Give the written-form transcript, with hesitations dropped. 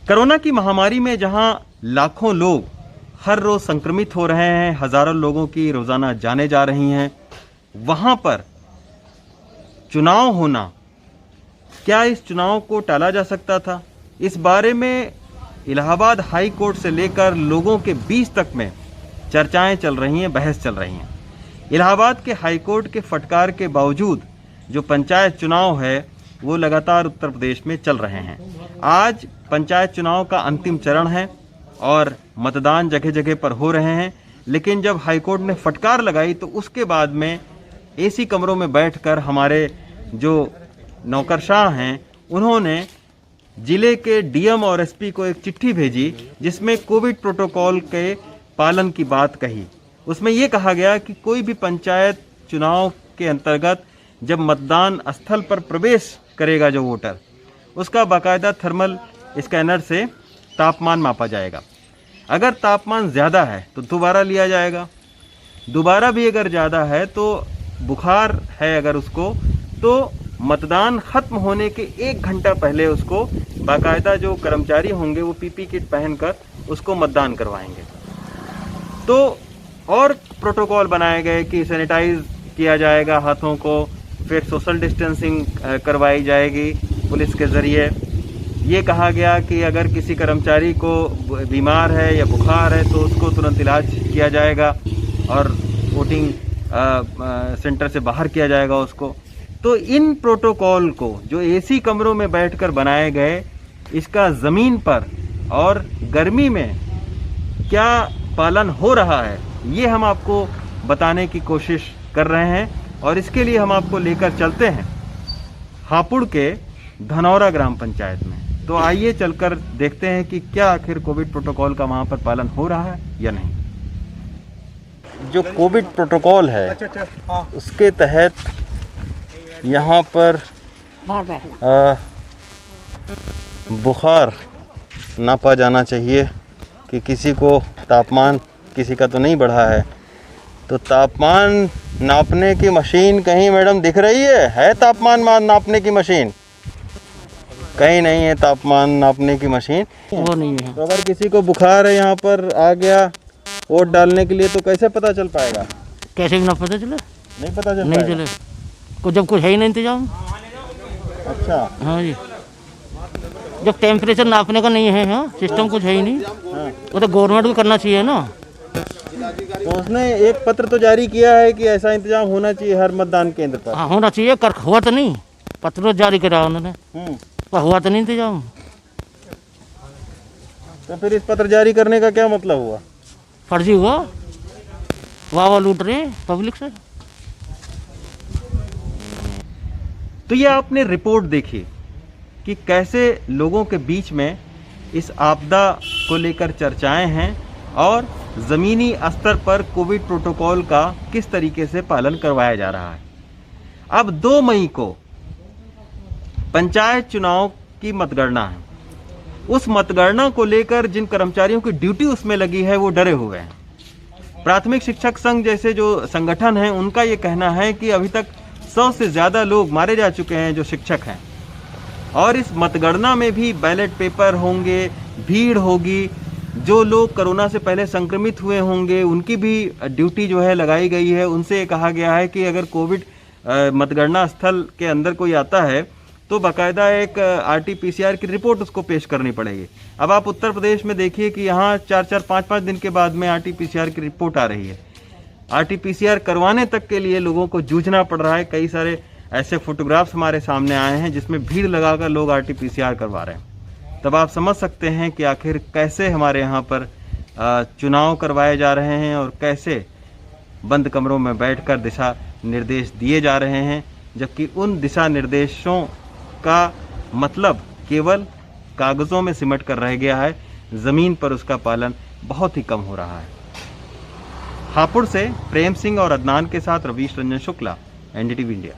Corona की महामारी में जहां लाखों लोग हर रोज संक्रमित हो रहे हैं, हजारों लोगों की रोजाना जानें जा रही हैं, वहां पर चुनाव होना, क्या इस चुनाव को टाला जा सकता था? इस बारे में इलाहाबाद हाई कोर्ट से लेकर लोगों के बीच तक में चर्चाएं चल रही हैं, बहस चल रही हैं। इलाहाबाद के हाई कोर्ट के फटकार के बावजूद जो पंचायत चुनाव है वो लगातार उत्तर प्रदेश में चल रहे हैं। आज पंचायत चुनाव का अंतिम चरण है और मतदान जगह जगह पर हो रहे हैं, लेकिन जब हाई कोर्ट ने फटकार लगाई तो उसके बाद में एसी कमरों में बैठकर हमारे जो नौकरशाह हैं उन्होंने जिले के डीएम और एसपी को एक चिट्ठी भेजी जिसमें कोविड प्रोटोकॉल के पालन की बात कही। उसमें यह कहा गया कि कोई भी पंचायत चुनाव के अंतर्गत जब मतदान स्थल पर प्रवेश करेगा जो वोटर, उसका बाकायदा थर्मल स्कैनर से तापमान मापा जाएगा। अगर तापमान ज़्यादा है तो दोबारा लिया जाएगा, दोबारा भी अगर ज़्यादा है तो बुखार है अगर उसको, तो मतदान खत्म होने के 1 घंटा पहले उसको बाकायदा जो कर्मचारी होंगे वो पीपी किट पहनकर उसको मतदान करवाएंगे। तो और प्रोटोकॉल बनाए गए कि सैनिटाइज किया जाएगा हाथों को, फिर सोशल डिस्टेंसिंग करवाई जाएगी पुलिस के ज़रिए। ये कहा गया कि अगर किसी कर्मचारी को बीमार है या बुखार है तो उसको तुरंत इलाज किया जाएगा और वोटिंग सेंटर से बाहर किया जाएगा उसको। तो इन प्रोटोकॉल को जो एसी कमरों में बैठकर बनाए गए, इसका ज़मीन पर और गर्मी में क्या पालन हो रहा है, ये हम आपको बताने की कोशिश कर रहे हैं। और इसके लिए हम आपको लेकर चलते हैं हापुड़ के धनौरा ग्राम पंचायत में। तो आइए चलकर देखते हैं कि क्या आखिर कोविड प्रोटोकॉल का वहाँ पर पालन हो रहा है या नहीं। जो कोविड प्रोटोकॉल है उसके तहत यहाँ पर बुखार नापा जाना चाहिए कि किसी को तापमान, किसी का तो नहीं बढ़ा है, तो तापमान नापने की मशीन कहीं मैडम दिख रही है तापमान नापने की मशीन? कहीं नहीं है तापमान नापने की मशीन, वो नहीं है। तो अगर किसी को बुखार है यहाँ पर आ गया वोट डालने के लिए तो कैसे पता चल पाएगा? कैसे भी ना पता चले, नहीं पता चल नहीं चले को, जब कुछ है ही नहीं इंतजाम। अच्छा, हाँ जी, जब टेम्परेचर नापने का नहीं है, हाँ सिस्टम कुछ है ही नहीं। हाँ। वो तो गवर्नमेंट को करना चाहिए ना। तो उसने एक पत्र तो जारी किया है कि ऐसा इंतजाम होना चाहिए हर मतदान केंद्र पर। हाँ होना चाहिए, कर हुआ तो नहीं, पत्र जारी करा उन्होंने पर हुआ तो नहीं इंतजाम। तो फिर इस पत्र जारी करने का क्या मतलब हुआ? फर्जी हुआ, वाह लूट रहे पब्लिक से। तो ये आपने रिपोर्ट देखी कि कैसे लोगों के बीच में इस आपदा को लेकर चर्चाएं हैं और ज़मीनी स्तर पर कोविड प्रोटोकॉल का किस तरीके से पालन करवाया जा रहा है। अब 2 मई को पंचायत चुनाव की मतगणना है। उस मतगणना को लेकर जिन कर्मचारियों की ड्यूटी उसमें लगी है वो डरे हुए हैं। प्राथमिक शिक्षक संघ जैसे जो संगठन हैं उनका ये कहना है कि अभी तक 100 से ज़्यादा लोग मारे जा चुके हैं जो शिक्षक हैं, और इस मतगणना में भी बैलेट पेपर होंगे, भीड़ होगी, जो लोग कोरोना से पहले संक्रमित हुए होंगे उनकी भी ड्यूटी जो है लगाई गई है। उनसे कहा गया है कि अगर कोविड मतगणना स्थल के अंदर कोई आता है तो बाकायदा एक RT-PCR की रिपोर्ट उसको पेश करनी पड़ेगी। अब आप उत्तर प्रदेश में देखिए कि यहाँ 4-4, 5-5 दिन के बाद में RT-PCR की रिपोर्ट आ रही है। RT-PCR करवाने तक के लिए लोगों को जूझना पड़ रहा है। कई सारे ऐसे फोटोग्राफ्स हमारे सामने आए हैं जिसमें भीड़ लगाकर लोग RT-PCR करवा रहे हैं। तब आप समझ सकते हैं कि आखिर कैसे हमारे यहाँ पर चुनाव करवाए जा रहे हैं और कैसे बंद कमरों में बैठकर दिशा निर्देश दिए जा रहे हैं, जबकि उन दिशा निर्देशों का मतलब केवल कागज़ों में सिमट कर रह गया है, ज़मीन पर उसका पालन बहुत ही कम हो रहा है। हापुड़ से प्रेम सिंह और अदनान के साथ रवीश रंजन शुक्ला, NDTV इंडिया।